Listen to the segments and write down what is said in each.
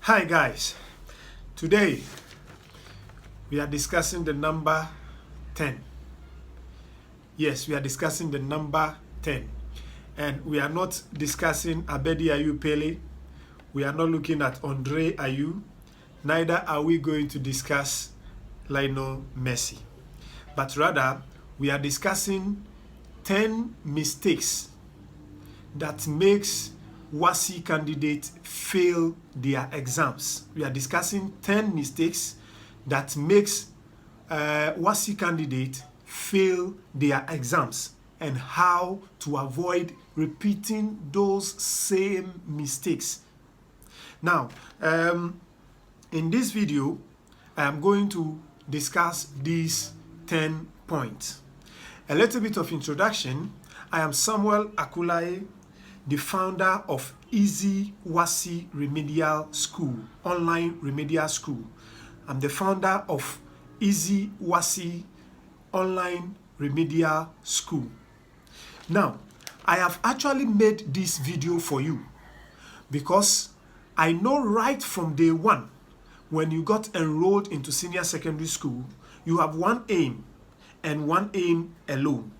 Hi guys, today we are discussing the number 10. Yes, we are discussing the number 10, and we are not discussing Abedi Ayew Pele. We are not looking at Andre Ayew. Neither are we going to discuss Lionel Messi, but rather we are discussing 10 mistakes that makes WASSCE candidates fail their exams. We are discussing 10 mistakes that makes WASSCE candidates fail their exams and how to avoid repeating those same mistakes. Now, in this video, I am going to discuss these 10 points. A little bit of introduction. I am Samuel Arku-Laryea, the founder of Easy WASSCE Remedial School, online remedial school. I'm the founder of Easy WASSCE online remedial school. Now, I have actually made this video for you because I know right from day one, when you got enrolled into senior secondary school, you have one aim and one aim alone,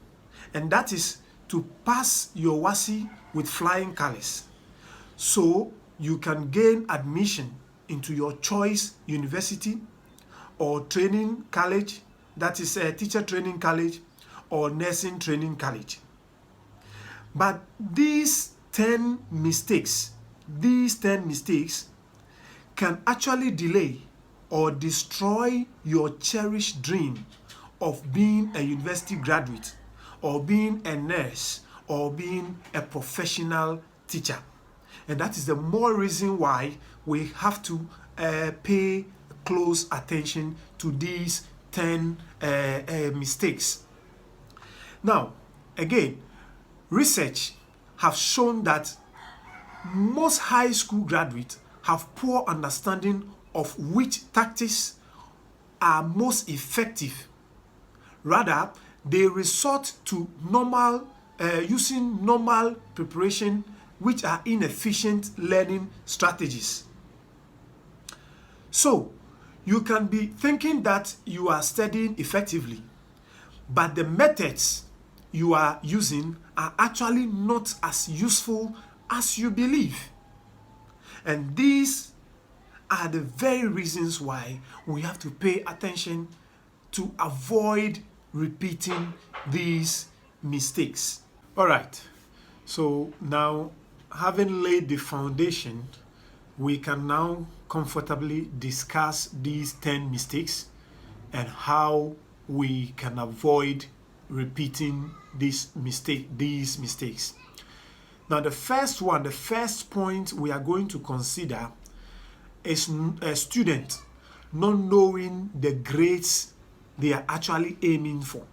and that is to pass your WASSCE with flying colors, so you can gain admission into your choice university or training college, that is a teacher training college or nursing training college. But these 10 mistakes can actually delay or destroy your cherished dream of being a university graduate or being a nurse or being a professional teacher. And that is the more reason why we have to pay close attention to these 10 mistakes. Now, again, research have shown that most high school graduates have poor understanding of which tactics are most effective. Rather, they resort to using normal preparation, which are inefficient learning strategies. So, you can be thinking that you are studying effectively, but the methods you are using are actually not as useful as you believe. And these are the very reasons why we have to pay attention to avoid repeating these mistakes. All right, so now having laid the foundation, we can now comfortably discuss these 10 mistakes and how we can avoid repeating these mistakes. Now, the first point we are going to consider is a student not knowing the grades they are actually aiming for.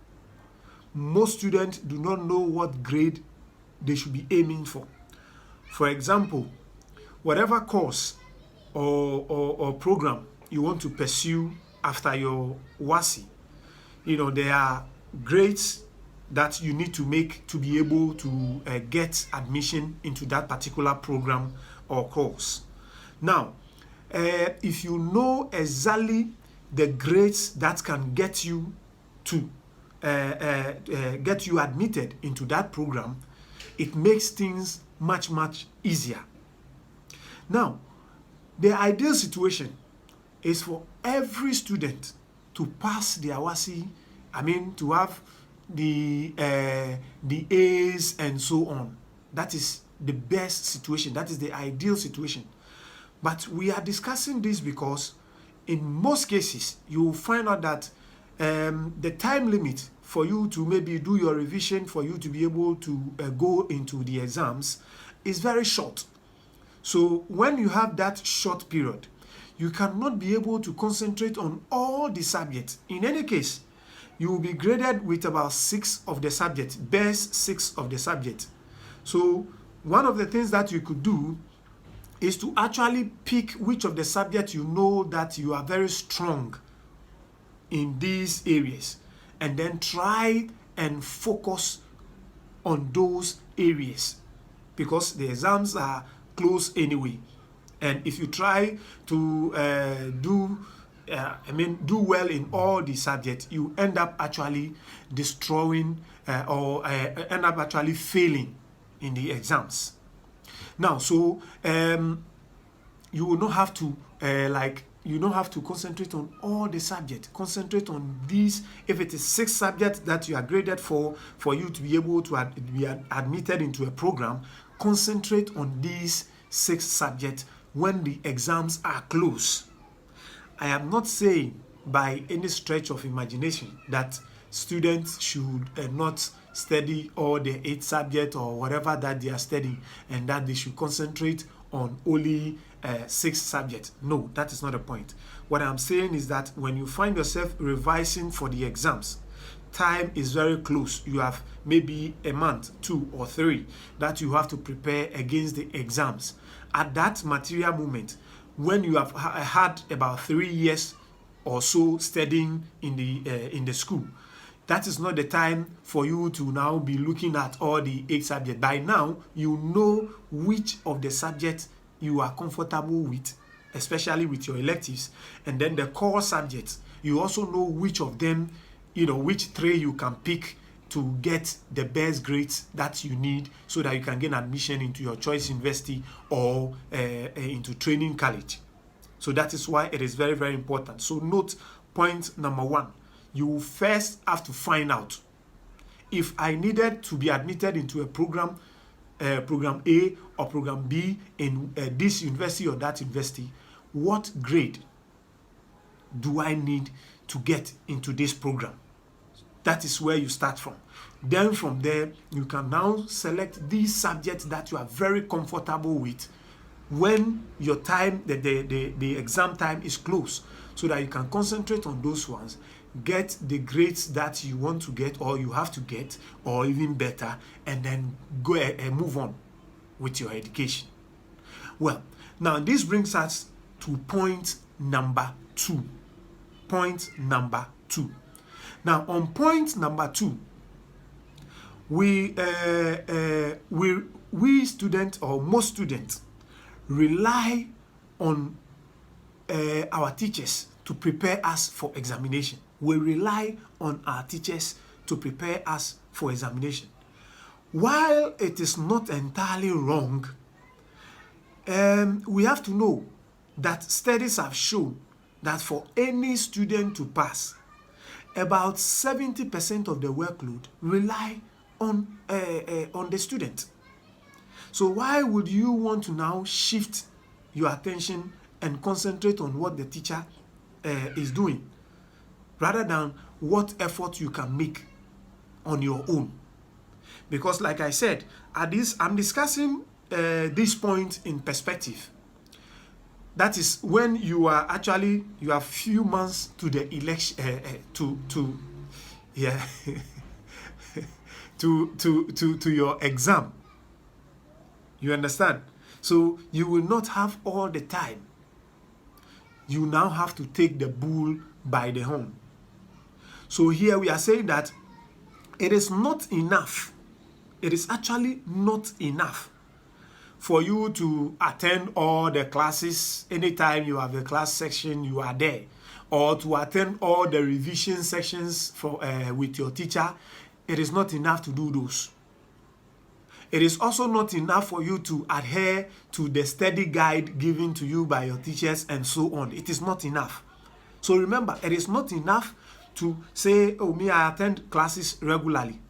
Most students do not know what grade they should be aiming for. For example, whatever course or program you want to pursue after your WASSCE, there are grades that you need to make to be able to get admission into that particular program or course. Now, if you know exactly the grades that can get you to get you admitted into that program, it makes things much easier. Now, the ideal situation is for every student to pass their WASSCE, to have the A's and so on. That is the best situation. That is the ideal situation. But we are discussing this because in most cases, you will find out that the time limit for you to maybe do your revision, for you to be able to go into the exams is very short. So when you have that short period, you cannot be able to concentrate on all the subjects. In any case, you will be graded with about 6 of the subjects, best 6 of the subjects. So one of the things that you could do is to actually pick which of the subjects you know that you are very strong in these areas, and then try and focus on those areas, because the exams are close anyway. And if you try to do well in all the subjects, you end up actually destroying or end up actually failing in the exams. Now, so you will not have to you don't have to concentrate on all the subjects. Concentrate on these. If it is 6 subjects that you are graded for you to be able to be admitted into a program, concentrate on these 6 subjects when the exams are close. I am not saying by any stretch of imagination that students should not study all the 8 subjects or whatever that they are studying, and that they should concentrate on only 6 subjects. No, that is not the point. What I'm saying is that when you find yourself revising for the exams, time is very close. You have maybe a month, 2 or 3 that you have to prepare against the exams. At that material moment, when you have had about 3 years or so studying in the school, that is not the time for you to now be looking at all the 8 subjects. By now, you know which of the subjects you are comfortable with, especially with your electives, and then the core subjects. You also know which of them, which 3 you can pick to get the best grades that you need so that you can gain admission into your choice university or into training college. So that is why it is very, very important. So note point number 1. You first have to find out if I needed to be admitted into a program, program A or program B in this university or that university, what grade do I need to get into this program? That is where you start from. Then from there, you can now select these subjects that you are very comfortable with when your time, the exam time is close, so that you can concentrate on those ones, get the grades that you want to get or you have to get, or even better, and then go and move on with your education. Well, now this brings us to point number 2. Point number 2. Now, on point number 2, we students, or most students, rely on our teachers to prepare us for examination. We rely on our teachers to prepare us for examination. While it is not entirely wrong, we have to know that studies have shown that for any student to pass, about 70% of the workload rely on the student. So why would you want to now shift your attention and concentrate on what the teacher is doing, rather than what effort you can make on your own? Because like I said, I'm discussing this point in perspective. That is when you have few months to the election, to your exam. You understand? So you will not have all the time. You now have to take the bull by the horn. So here we are saying that it is not enough. It is actually not enough for you to attend all the classes. Anytime you have a class section, you are there. Or to attend all the revision sections with your teacher. It is not enough to do those. It is also not enough for you to adhere to the study guide given to you by your teachers and so on. It is not enough. So remember, it is not enough to say, oh, me, I attend classes regularly.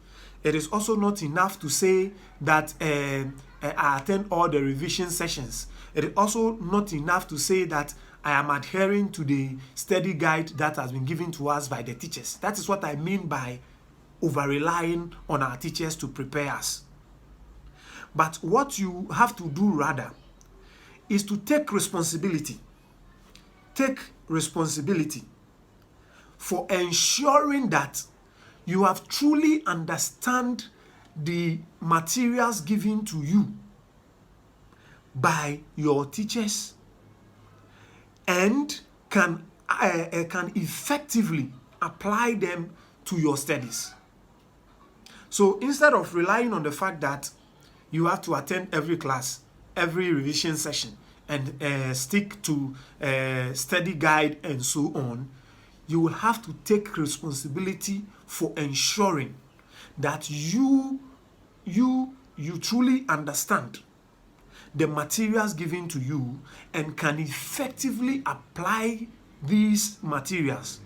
It is also not enough to say that I attend all the revision sessions. It is also not enough to say that I am adhering to the study guide that has been given to us by the teachers. That is what I mean by over-relying on our teachers to prepare us. But what you have to do rather is to take responsibility. Take responsibility for ensuring that you have truly understand the materials given to you by your teachers and can effectively apply them to your studies. So instead of relying on the fact that you have to attend every class, every revision session, and stick to study guide and so on, you will have to take responsibility for ensuring that you truly understand the materials given to you and can effectively apply these materials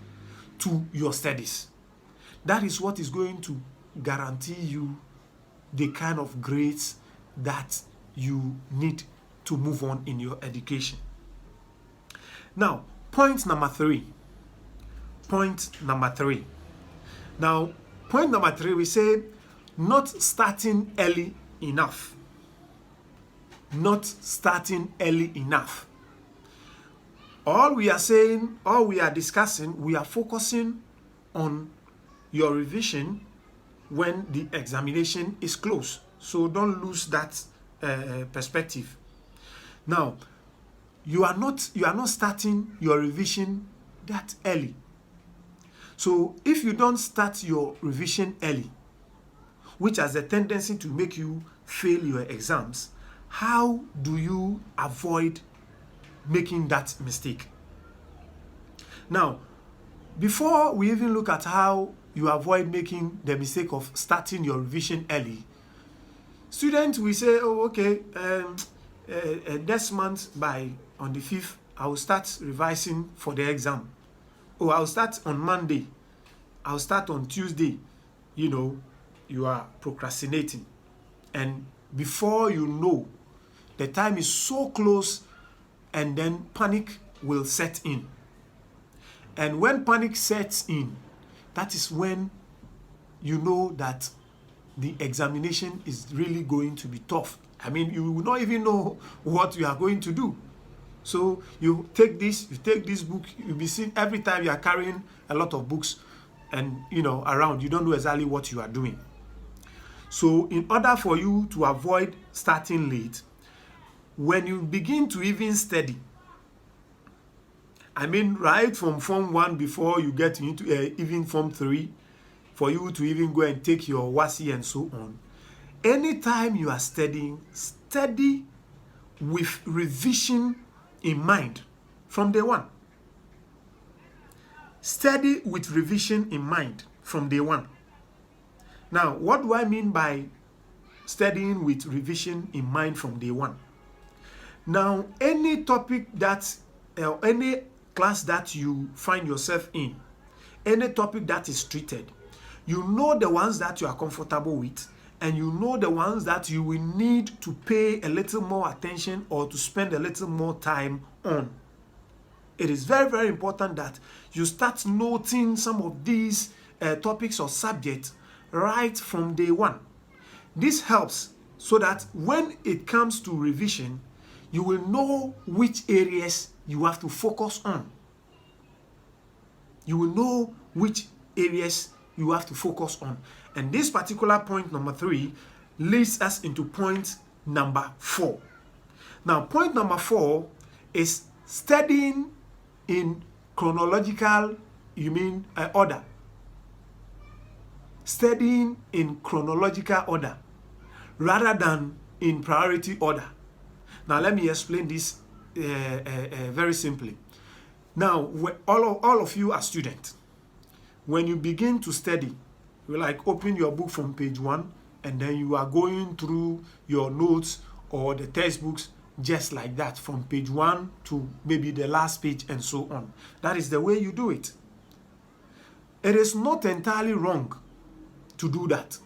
to your studies. That is what is going to guarantee you the kind of grades that you need to move on in your education. Now, point number three. Now, point number three, we say not starting early enough. Not starting early enough. All we are discussing, we are focusing on your revision when the examination is close. So don't lose that perspective. Now, you are not starting your revision that early. So if you don't start your revision early, which has a tendency to make you fail your exams, how do you avoid making that mistake? Now, before we even look at how you avoid making the mistake of starting your revision early, students will say, oh, okay, next month on the 5th, I will start revising for the exam. Oh, I'll start on Monday. I'll start on Tuesday. You are procrastinating. And before you know, the time is so close, and then panic will set in. And when panic sets in, that is when you know that the examination is really going to be tough. I mean, you will not even know what you are going to do. So you take this book, you'll be seeing every time you are carrying a lot of books and around, you don't know exactly what you are doing. So in order for you to avoid starting late, when you begin to even study, I mean right from Form 1 before you get into even Form 3, for you to even go and take your WASSCE and so on, anytime you are studying, study with revision in mind from day one. Study with revision in mind from day one. Now, what do I mean by studying with revision in mind from day one? Now, any topic any class that you find yourself in, any topic that is treated, you know the ones that you are comfortable with, and you know the ones that you will need to pay a little more attention or to spend a little more time on. It is very, very important that you start noting some of these topics or subjects right from day one. This helps so that when it comes to revision, you will know which areas you have to focus on. You will know which areas you have to focus on. And this particular point number 3 leads us into point number 4. Now, point number 4 is studying in chronological, order. Studying in chronological order rather than in priority order. Now, let me explain this very simply. Now, all of you are students. When you begin to study, you open your book from page 1, and then you are going through your notes or the textbooks just like that from page 1 to maybe the last page and so on. That is the way you do it. It is not entirely wrong to do that.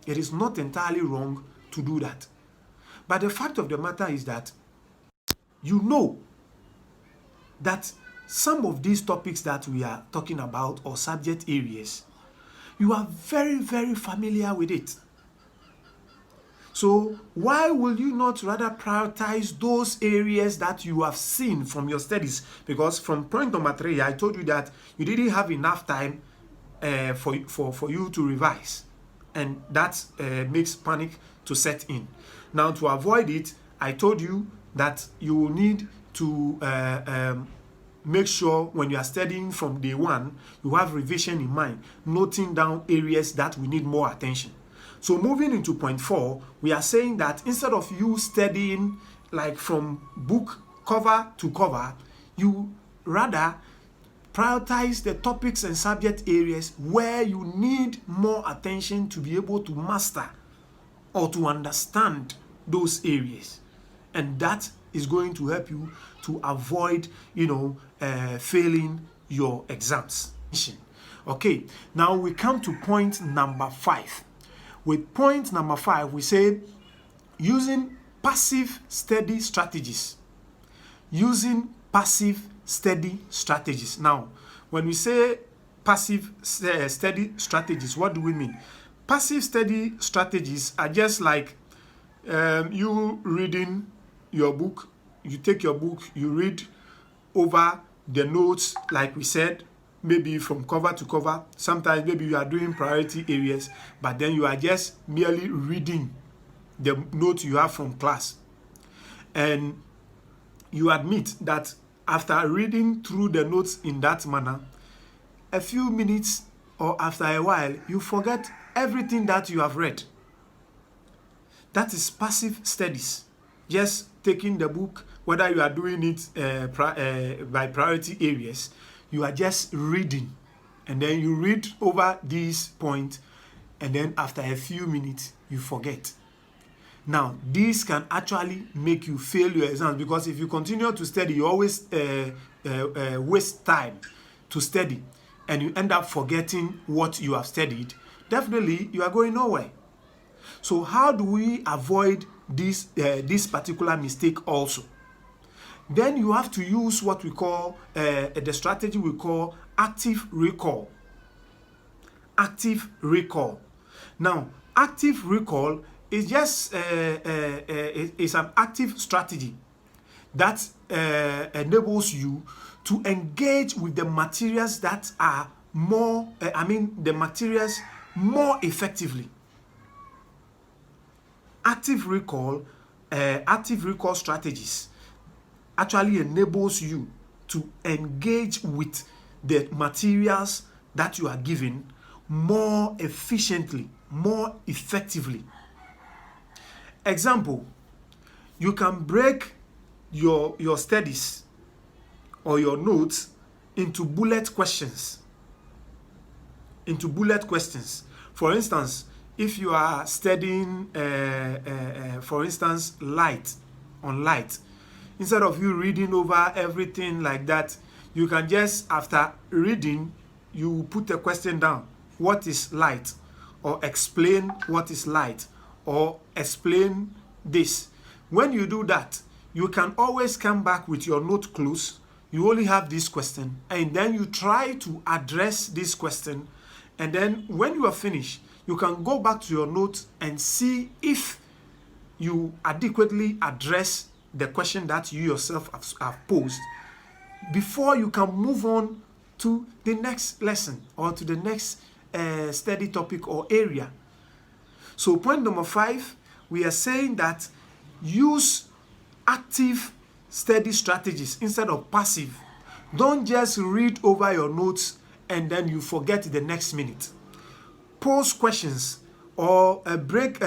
It is not entirely wrong to do that. But the fact of the matter is that you know that some of these topics that we are talking about or subject areas, you are very, very familiar with it. So why will you not rather prioritize those areas that you have seen from your studies? Because from point number 3, I told you that you didn't have enough time for you to revise. And that makes panic to set in. Now, to avoid it, I told you that you will need to make sure when you are studying from day 1, you have revision in mind, noting down areas that we need more attention. So moving into point 4, we are saying that instead of you studying from book cover to cover, you rather prioritize the topics and subject areas where you need more attention to be able to master or to understand those areas. And that is going to help you to avoid, failing your exams. Okay, now we come to point number 5. With point number 5, we say using passive study strategies. Using passive study strategies. Now, when we say passive study strategies, what do we mean? Passive study strategies are just like you reading your book. You take your book, you read over the notes, like we said, maybe from cover to cover. Sometimes maybe you are doing priority areas, but then you are just merely reading the notes you have from class. And you admit that after reading through the notes in that manner, a few minutes or after a while, you forget everything that you have read. That is passive studies. Just taking the book, whether you are doing it by priority areas, you are just reading. And then you read over these points, and then after a few minutes, you forget. Now, this can actually make you fail your exams, because if you continue to study, you always waste time to study, and you end up forgetting what you have studied. Definitely, you are going nowhere. So how do we avoid this particular mistake also? Then you have to use what we call, the strategy we call active recall. Active recall. Now, active recall is just is an active strategy that enables you to engage with the materials that are the materials more effectively. Active recall strategies actually enables you to engage with the materials that you are given more efficiently, more effectively. Example, you can break your studies or your notes into bullet questions. For instance, if you are studying, for instance, light, instead of you reading over everything like that, you can just, after reading, you put a question down. What is light? Or explain what is light. Or explain this. When you do that, you can always come back with your note close. You only have this question, and then you try to address this question. And then when you are finished, you can go back to your notes and see if you adequately address the question that you yourself have posed before you can move on to the next lesson or to the next study topic or area. So point number 5, we are saying that use active study strategies instead of passive. Don't just read over your notes and then you forget the next minute. Pose questions or break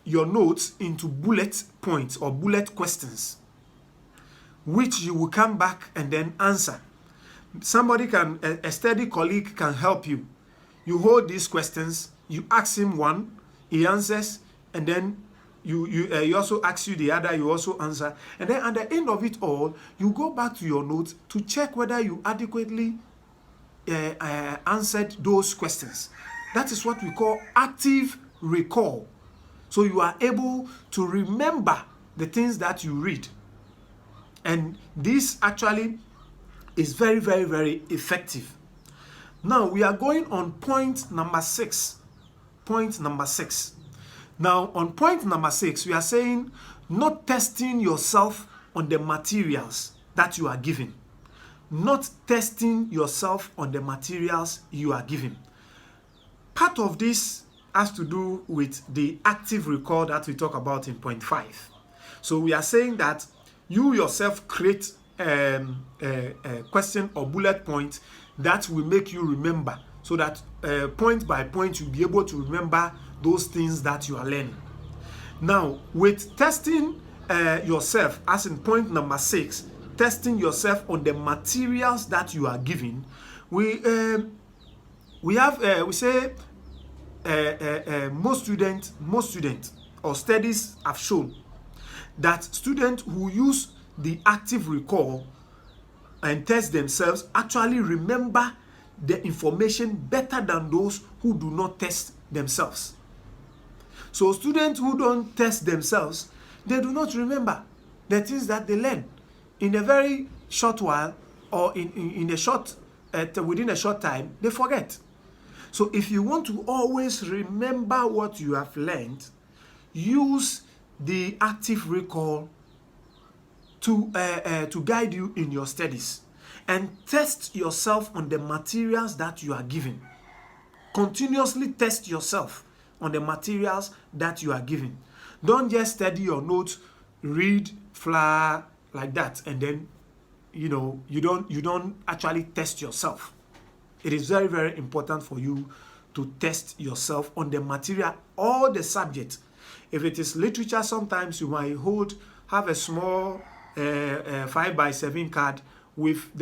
your notes into bullet points or bullet questions, which you will come back and then answer. A study colleague can help you. You hold these questions, you ask him one, he answers, and then he also asks you the other, you also answer. And then at the end of it all, you go back to your notes to check whether you adequately answered those questions. That is what we call active recall. So you are able to remember the things that you read. And this actually is very, very, very effective. Now we are going on point number 6. Now on point number 6, we are saying not testing yourself on the materials that you are given. Not testing yourself on the materials you are given. Part of this has to do with the active recall that we talk about in point 5. So we are saying that you yourself create a question or bullet point that will make you remember, so that point by point you'll be able to remember those things that you are learning. Now, with testing yourself, as in point number 6, testing yourself on the materials that you are given, we say most students or studies have shown that students who use the active recall and test themselves actually remember the information better than those who do not test themselves. So students who don't test themselves, they do not remember the things that they learn in a very short while, or in a short within a short time, they forget. So if you want to always remember what you have learned, use the active recall to guide you in your studies, and test yourself on the materials that you are given. Continuously test yourself on the materials that you are given. Don't just study your notes, read, fly like that, and then you don't actually test yourself. It is very, very important for you to test yourself on the material or the subject. If it is literature, sometimes you might have a small 5x7 card with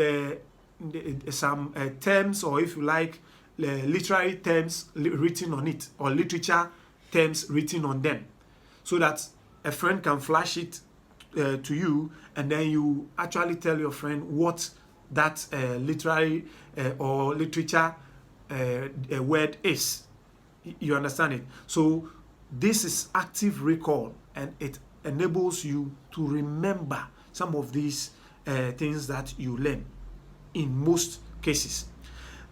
some terms, or if you like, literary terms written on it, or literature terms written on them, so that a friend can flash it to you, and then you actually tell your friend what that literary or literature word is. You understand it? So this is active recall, and it enables you to remember some of these things that you learn in most cases.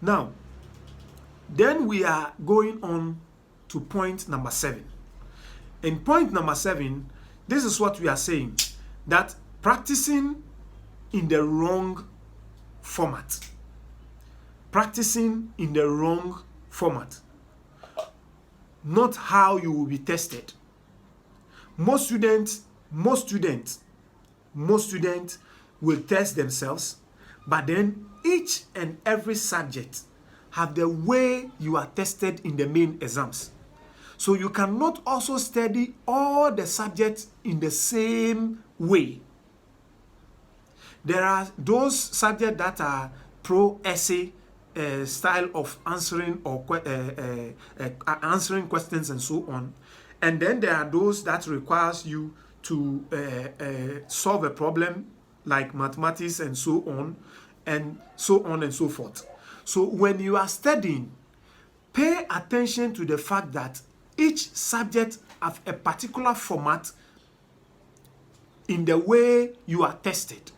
Now, then we are going on to point number 7. In point number 7, this is what we are saying, that practicing in the wrong format. Practicing in the wrong format. Not how you will be tested. Most students will test themselves, but then each and every subject have the way you are tested in the main exams. So you cannot also study all the subjects in the same way. There are those subjects that are pro-essay style of answering, or answering questions and so on. And then there are those that requires you to solve a problem, like mathematics and so on and so forth. So when you are studying, pay attention to the fact that each subject have a particular format in the way you are tested.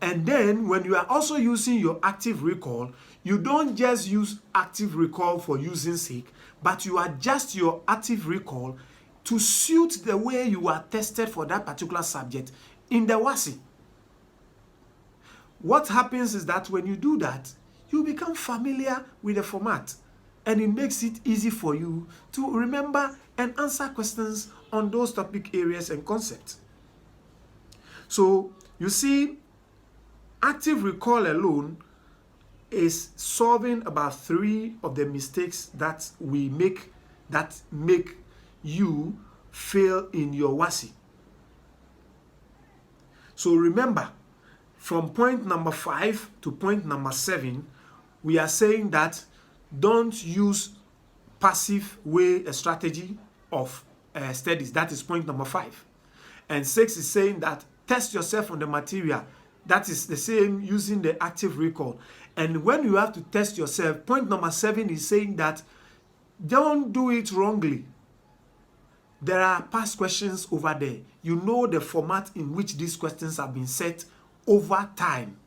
And then when you are also using your active recall, you don't just use active recall for using sake, but you adjust your active recall to suit the way you are tested for that particular subject in the WASSCE. What happens is that when you do that, you become familiar with the format, and it makes it easy for you to remember and answer questions on those topic areas and concepts. So you see, active recall alone is solving about 3 of the mistakes that we make that make you fail in your WASSCE. So remember, from point number 5 to point number 7, we are saying that don't use passive way a strategy of studies. That is point number 5. And 6 is saying that test yourself on the material. That is the same, using the active recall. And when you have to test yourself, point number 7 is saying that don't do it wrongly. There are past questions over there. You know the format in which these questions have been set over time.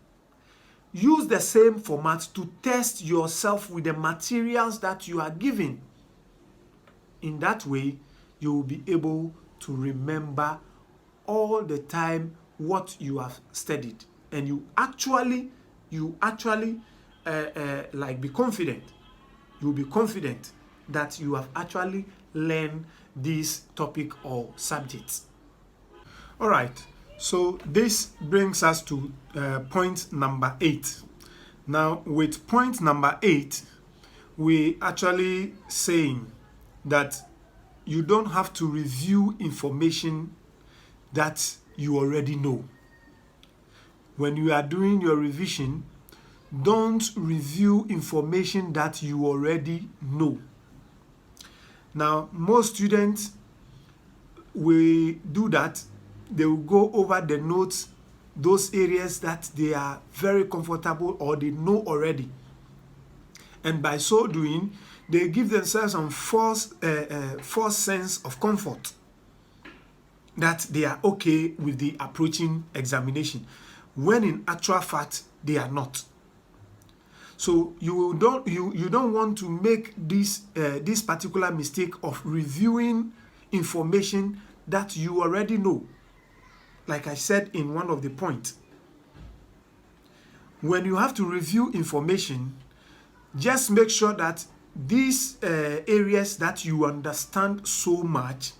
Use the same format to test yourself with the materials that you are given. In that way, you will be able to remember all the time what you have studied, and you actually like be confident. You will be confident that you have actually learned this topic or subjects. All right. So this brings us to point number 8. Now, with point number 8, we actually saying that you don't have to review information that you already know. When you are doing your revision, don't review information that you already know. Now, most students will do that. They will go over the notes, those areas that they are very comfortable or they know already. And by so doing, they give themselves some false sense of comfort that they are okay with the approaching examination, when in actual fact they are not. So you don't want to make this particular mistake of reviewing information that you already know. Like I said in one of the points, when you have to review information, just make sure that these areas that you understand so much,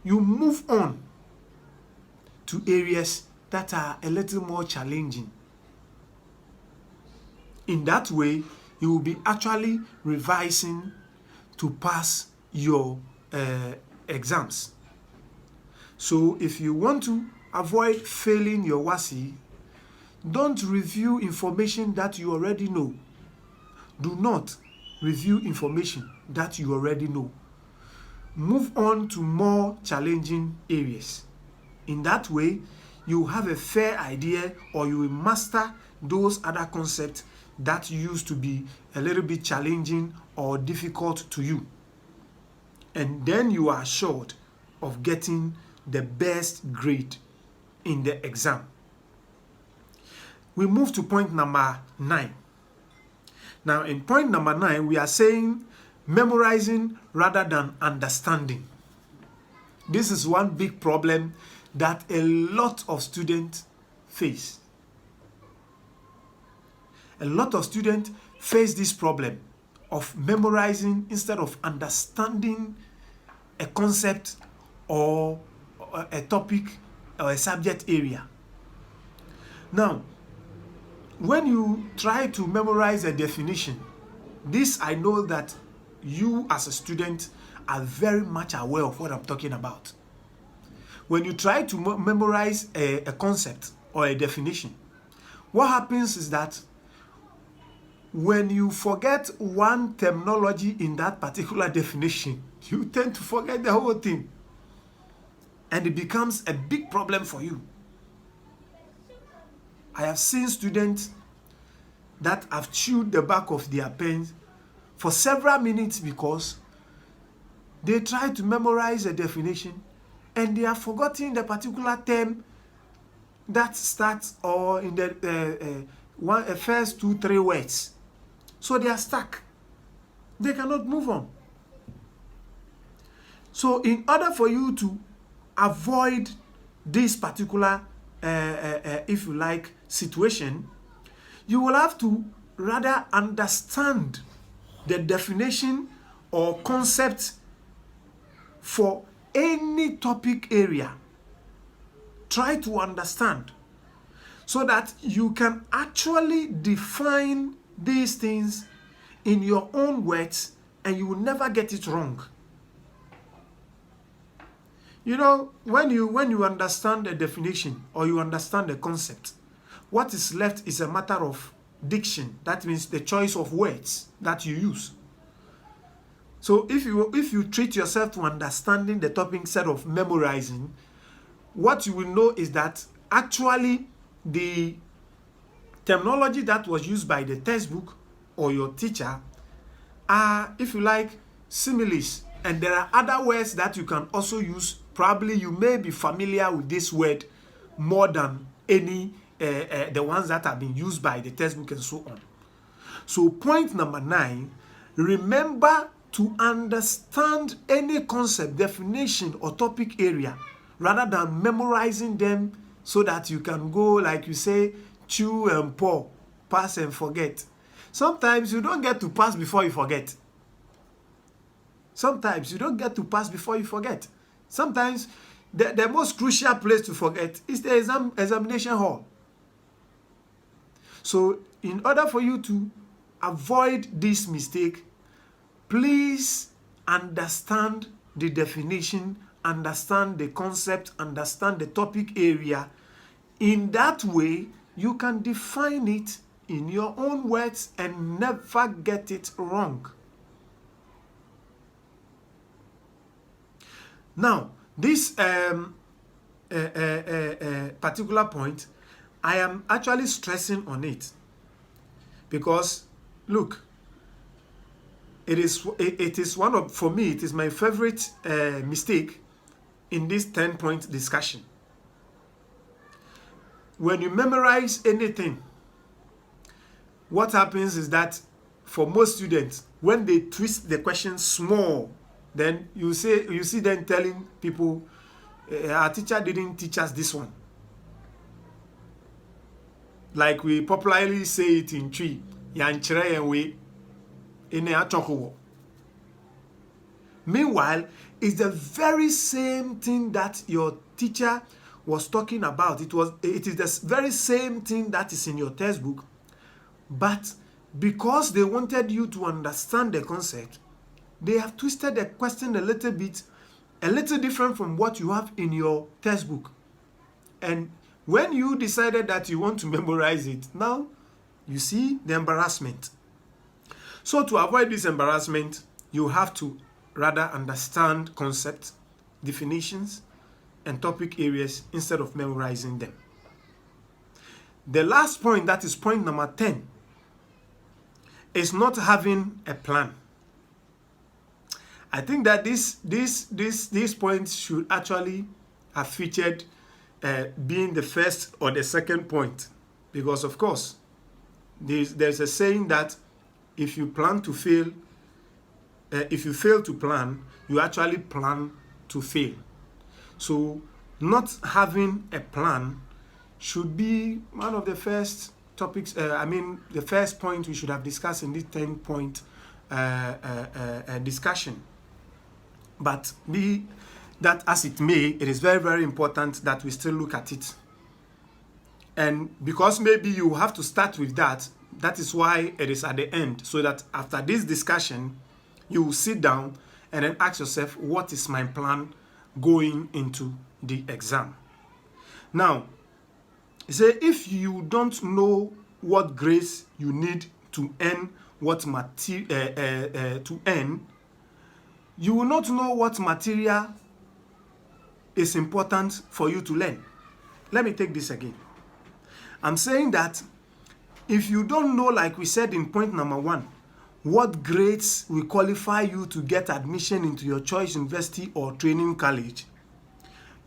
you move on to areas that are a little more challenging. In that way, you will be actually revising to pass your exams. So if you want to avoid failing your WASSCE, don't review information that you already know. Do not review information that you already know. Move on to more challenging areas. In that way, you have a fair idea, or you will master those other concepts that used to be a little bit challenging or difficult to you. And then you are assured of getting the best grade in the exam. We move to point number 9. Now, in point number 9, we are saying memorizing rather than understanding. This is one big problem that a lot of students face. A lot of students face this problem of memorizing instead of understanding a concept or a topic or a subject area. Now, when you try to memorize a definition, this I know that you as a student are very much aware of what I'm talking about. When you try to memorize a concept or a definition, what happens is that when you forget one terminology in that particular definition, you tend to forget the whole thing. And it becomes a big problem for you. I have seen students that have chewed the back of their pens for several minutes because they try to memorize a definition and they are forgetting the particular term that starts or in the first 2-3 words. So they are stuck. They cannot move on. So in order for you to avoid this particular, if you like, situation, you will have to rather understand the definition or concept for any topic area. Try to understand so that you can actually define these things in your own words and you will never get it wrong. You know, when you understand a definition or you understand a concept, what is left is a matter of diction. That means the choice of words that you use. So if you treat yourself to understanding the topic instead of memorizing, what you will know is that actually the terminology that was used by the textbook or your teacher are, if you like, similes. And there are other words that you can also use. Probably you may be familiar with this word more than any the ones that have been used by the textbook and so on. So point number 9, remember to understand any concept, definition, or topic area rather than memorizing them so that you can go, like you say, chew and pour, pass and forget. Sometimes you don't get to pass before you forget. Sometimes you don't get to pass before you forget. Sometimes the most crucial place to forget is the examination hall. So in order for you to avoid this mistake, please understand the definition understand the concept, understand the topic area. In that way, you can define it in your own words and never get it wrong. Now, this particular point, I am actually stressing on it because, look, it is one of, for me, it is my favorite mistake in this 10-point discussion. When you memorize anything, what happens is that for most students, when they twist the question small, then you see them telling people, our teacher didn't teach us this one. Like we popularly say it in Twi, yanchere yenwe ine achokowo. Meanwhile, it's the very same thing that your teacher was talking about. It is the very same thing that is in your textbook, but because they wanted you to understand the concept, they have twisted the question a little different from what you have in your textbook. And when you decided that you want to memorize it, now you see the embarrassment. So to avoid this embarrassment, you have to rather understand concepts, definitions, and topic areas instead of memorizing them. The last point, that is point number 10, is not having a plan. I think that these points should actually have featured being the first or the second point, because of course there's a saying that if you plan to fail, if you fail to plan, you actually plan to fail. So not having a plan should be one of the first topics, the first point we should have discussed in this 10-point discussion. But be that as it may, it is very, very important that we still look at it. And because maybe you have to start with that, that is why it is at the end, so that after this discussion, you will sit down and then ask yourself, what is my plan going into the exam? Now, say if you don't know what grades you need to earn you will not know what material is important for you to learn. Let me take this again. I'm saying that if you don't know, like we said in point number 1, what grades will qualify you to get admission into your choice university or training college,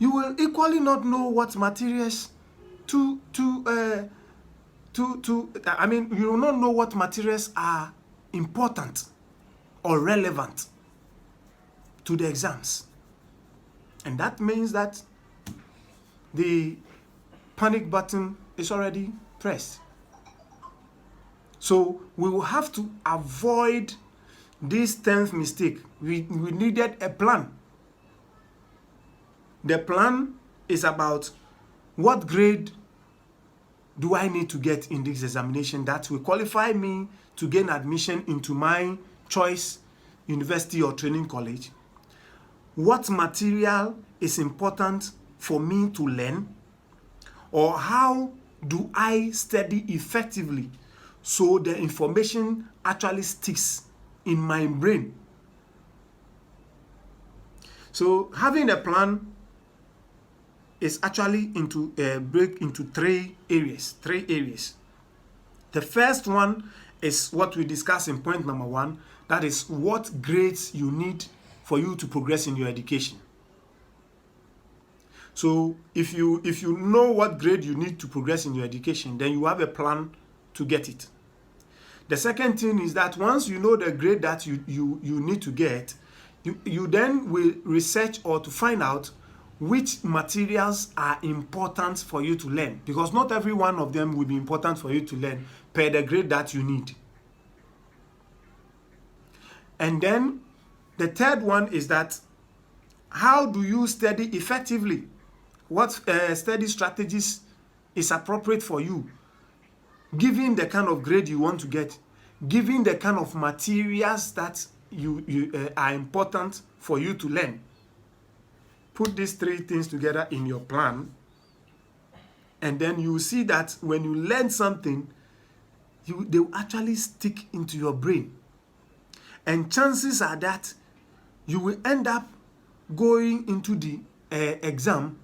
you will equally not know what materials you will not know what materials are important or relevant to the exams. And that means that the panic button is already pressed. So we will have to avoid this 10th mistake. We needed a plan. The plan is about what grade do I need to get in this examination that will qualify me to gain admission into my choice university or training college. What material is important for me to learn, or how do I study effectively so the information actually sticks in my brain. So having a plan is actually break into three areas. The first one is what we discussed in point number 1. That is what grades you need for you to progress in your education. So if you know what grade you need to progress in your education, then you have a plan to get it. The second thing is that once you know the grade that you need to get, you then will research or to find out which materials are important for you to learn, because not every one of them will be important for you to learn per the grade that you need. And then the third one is that how do you study effectively? What study strategies is appropriate for you, given the kind of grade you want to get, given the kind of materials that you are important for you to learn. put these three things together in your plan, and then you will see that when you learn something, they will actually stick into your brain. And chances are that you will end up going into the exam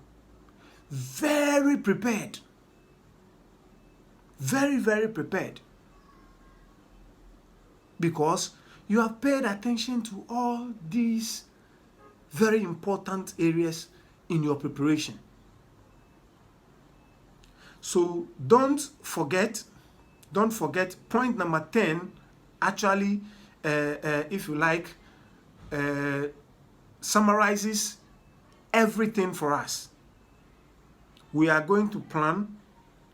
very prepared. Very, very prepared. Because you have paid attention to all these very important areas in your preparation. So don't forget point number 10 actually, if you like, summarizes everything for us. We are going to plan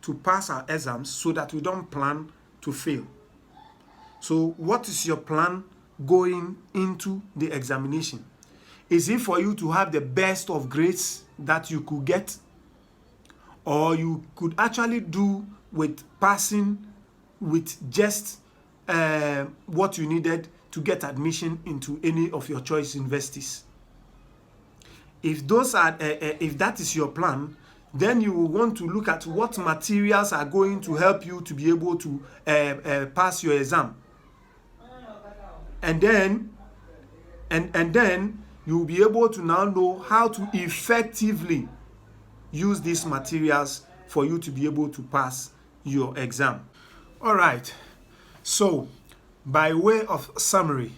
to pass our exams so that we don't plan to fail. So what is your plan going into the examination? Is it for you to have the best of grades that you could get? Or you could actually do with passing with just what you needed to get admission into any of your choice universities? If that is your plan, then you will want to look at what materials are going to help you to be able to pass your exam. And then you will be able to now know how to effectively use these materials for you to be able to pass your exam. All right. So, by way of summary,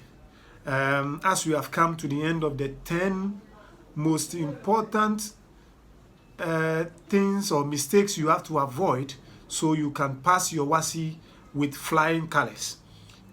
as we have come to the end of the 10 most important things or mistakes you have to avoid so you can pass your WASSCE with flying colors,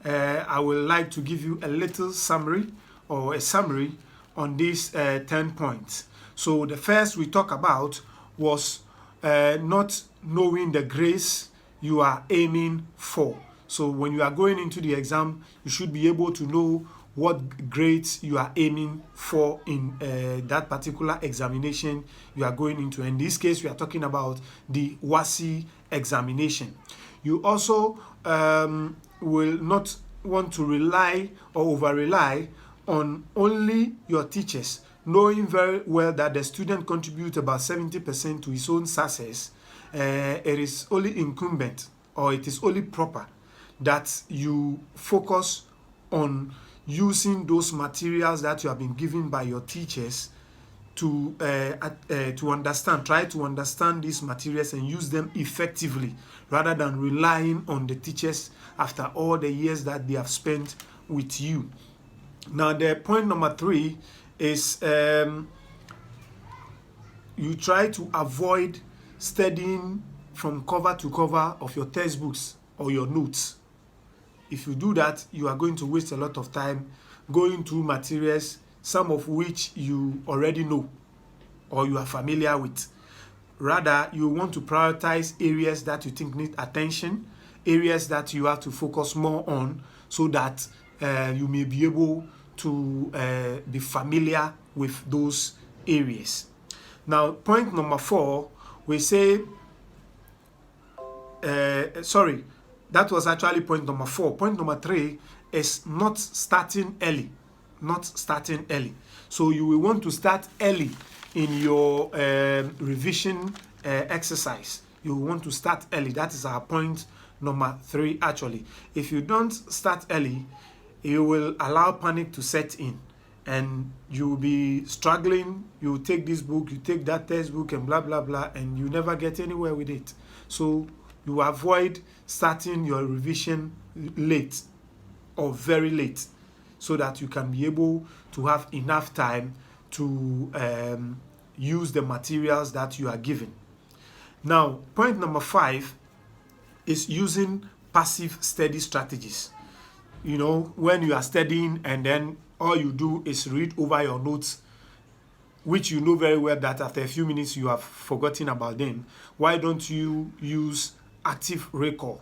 I would like to give you a little summary or a summary on these 10 points. So the first we talk about was not knowing the grades you are aiming for. So when you are going into the exam, you should be able to know what grades you are aiming for in that particular examination you are going into. In this case, we are talking about the WASSCE examination. You also will not want to rely or over-rely on only your teachers, knowing very well that the student contributes about 70% to his own success. It is only incumbent, or it is only proper, that you focus on using those materials that you have been given by your teachers to understand. Try to understand these materials and use them effectively, rather than relying on the teachers after all the years that they have spent with you. Now, the point number 3 is you try to avoid studying from cover to cover of your textbooks or your notes. If you do that, you are going to waste a lot of time going through materials, some of which you already know or you are familiar with. Rather, you want to prioritize areas that you think need attention, areas that you have to focus more on, so that you may be able to be familiar with those areas. Now, point number 4, we say, that was actually point number 4. Point number 3 is not starting early. Not starting early. So you will want to start early in your revision exercise. You will want to start early. That is our point number 3 actually. If you don't start early, you will allow panic to set in, and you will be struggling. You take this book, you take that textbook, and blah blah blah, and you never get anywhere with it. So you avoid starting your revision late or very late, so that you can be able to have enough time to use the materials that you are given. Now, point number 5 is using passive study strategies. You know, when you are studying and then all you do is read over your notes, which you know very well that after a few minutes you have forgotten about them. Why don't you use active recall?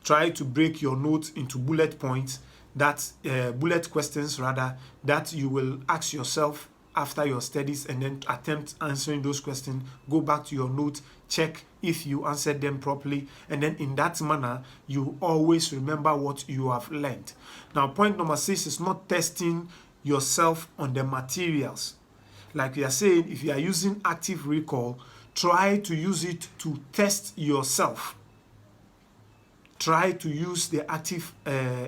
Try to break your notes into bullet points, bullet questions rather, that you will ask yourself after your studies, and then attempt answering those questions. Go back to your notes, check if you answered them properly, and then in that manner you always remember what you have learned. Now, point number 6 is not testing yourself on the materials. like we are saying, if you are using active recall, try to use it to test yourself. Try to use the active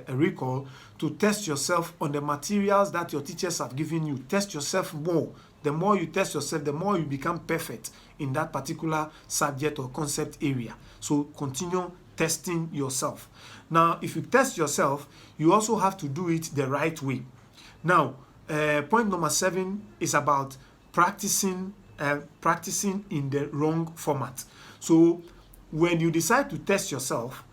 recall to test yourself on the materials that your teachers have given you. Test yourself more. The more you test yourself, the more you become perfect in that particular subject or concept area. So continue testing yourself. Now, if you test yourself, you also have to do it the right way. Now, point number 7 is about practicing in the wrong format. So when you decide to test yourself,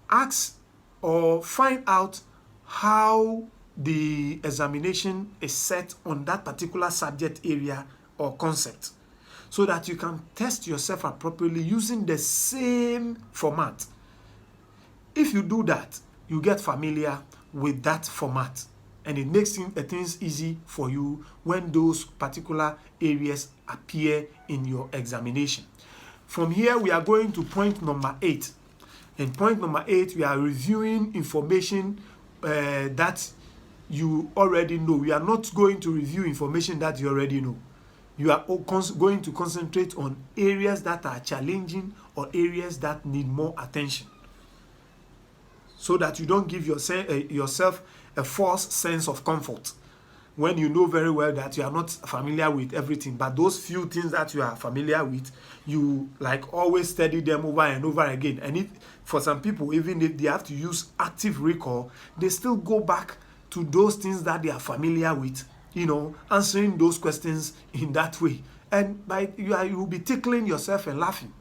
ask or find out how the examination is set on that particular subject area or concept, so that you can test yourself appropriately using the same format. If you do that, you get familiar with that format, and it makes things easy for you when those particular areas appear in your examination. From here, we are going to point number 8. In point number 8, we are reviewing information that you already know. We are not going to review information that you already know. You are going to concentrate on areas that are challenging or areas that need more attention, so that you don't give yourself a false sense of comfort when you know very well that you are not familiar with everything. But those few things that you are familiar with, you like always study them over and over again. And for some people, even if they have to use active recall, they still go back to those things that they are familiar with, answering those questions in that way. And you will be tickling yourself and laughing.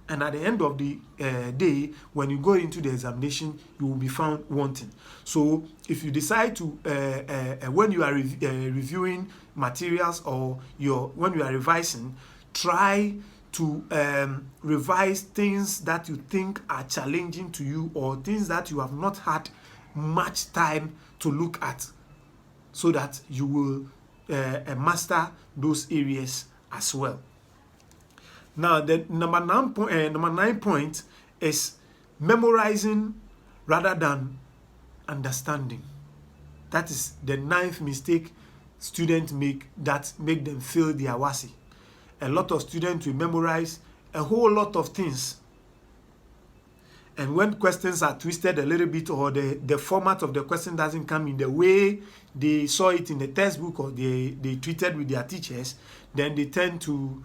And at the end of the day, when you go into the examination, you will be found wanting. So if you decide to, when you are reviewing materials or when you are revising, try to revise things that you think are challenging to you, or things that you have not had much time to look at, so that you will master those areas as well. Now, the number 9 point is memorizing rather than understanding. That is the 9th mistake students make that make them fail their WASSCE. A lot of students will memorize a whole lot of things, and when questions are twisted a little bit, or the format of the question doesn't come in the way they saw it in the textbook, or they tweeted with their teachers, then they tend to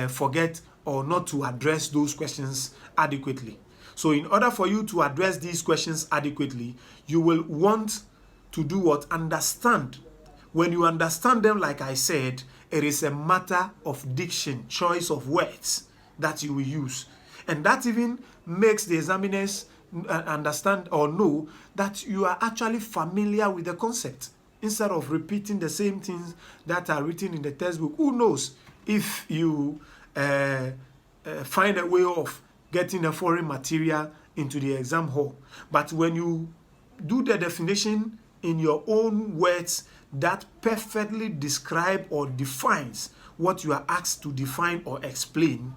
forget or not to address those questions adequately. So in order for you to address these questions adequately, you will want to do what? Understand. When you understand them, like I said, it is a matter of diction, choice of words that you will use. And that even makes the examiners understand or know that you are actually familiar with the concept, instead of repeating the same things that are written in the textbook. Who knows if you find a way of getting a foreign material into the exam hall. But when you do the definition in your own words that perfectly describe or defines what you are asked to define or explain,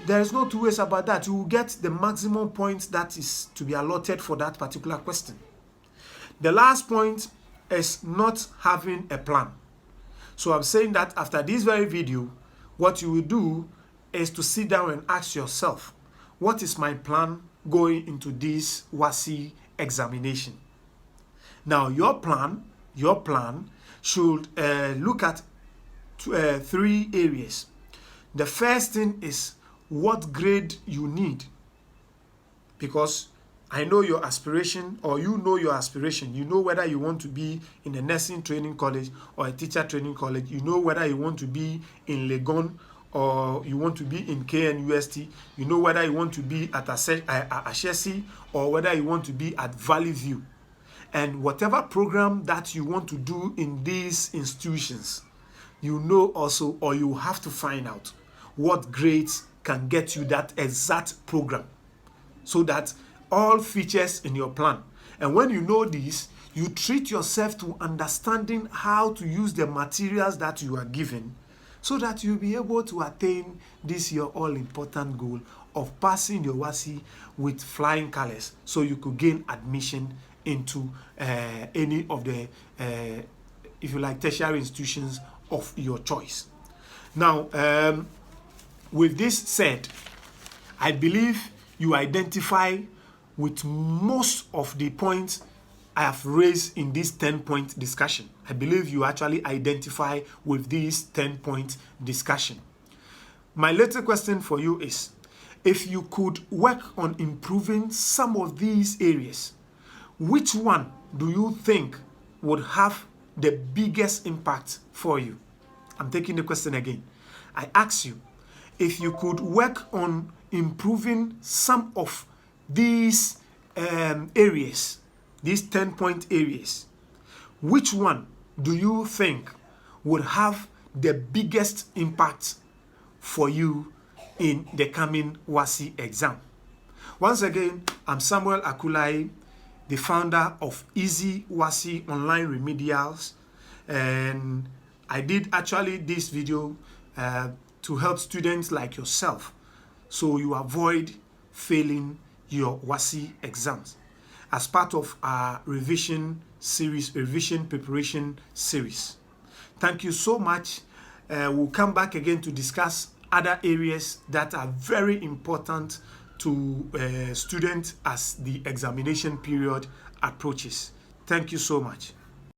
there is no two ways about that. You will get the maximum points that is to be allotted for that particular question. The last point is not having a plan. So I'm saying that after this very video, what you will do is to sit down and ask yourself, what is my plan going into this WASSCE examination? Now, your plan should look at 3 areas. The first thing is what grade you need, because I know your aspiration, or you know your aspiration. You know whether you want to be in a nursing training college or a teacher training college. You know whether you want to be in Legon or you want to be in KNUST. You know whether you want to be at Ashesi or whether you want to be at Valley View. And whatever program that you want to do in these institutions, you know also, or you have to find out what grades can get you that exact program, so that all features in your plan. And when you know this, you treat yourself to understanding how to use the materials that you are given, so that you'll be able to attain this your all-important goal of passing your WASSCE with flying colors, so you could gain admission into any of the, if you like, tertiary institutions of your choice. Now, with this said, I believe you identify with most of the points I have raised in this 10-point discussion. I believe you actually identify with this 10-point discussion. My little question for you is, if you could work on improving some of these areas, which one do you think would have the biggest impact for you? I'm taking the question again. I ask you, if you could work on improving some of these areas, these 10-point areas, which one do you think would have the biggest impact for you in the coming WASSCE exam? Once again, I'm Samuel Arku-Laryea, the founder of Easy WASSCE Online Remedials, and I did actually this video to help students like yourself so you avoid failing your WASSCE exams as part of our revision preparation series. Thank you so much. We'll come back again to discuss other areas that are very important to students as the examination period approaches. Thank you so much.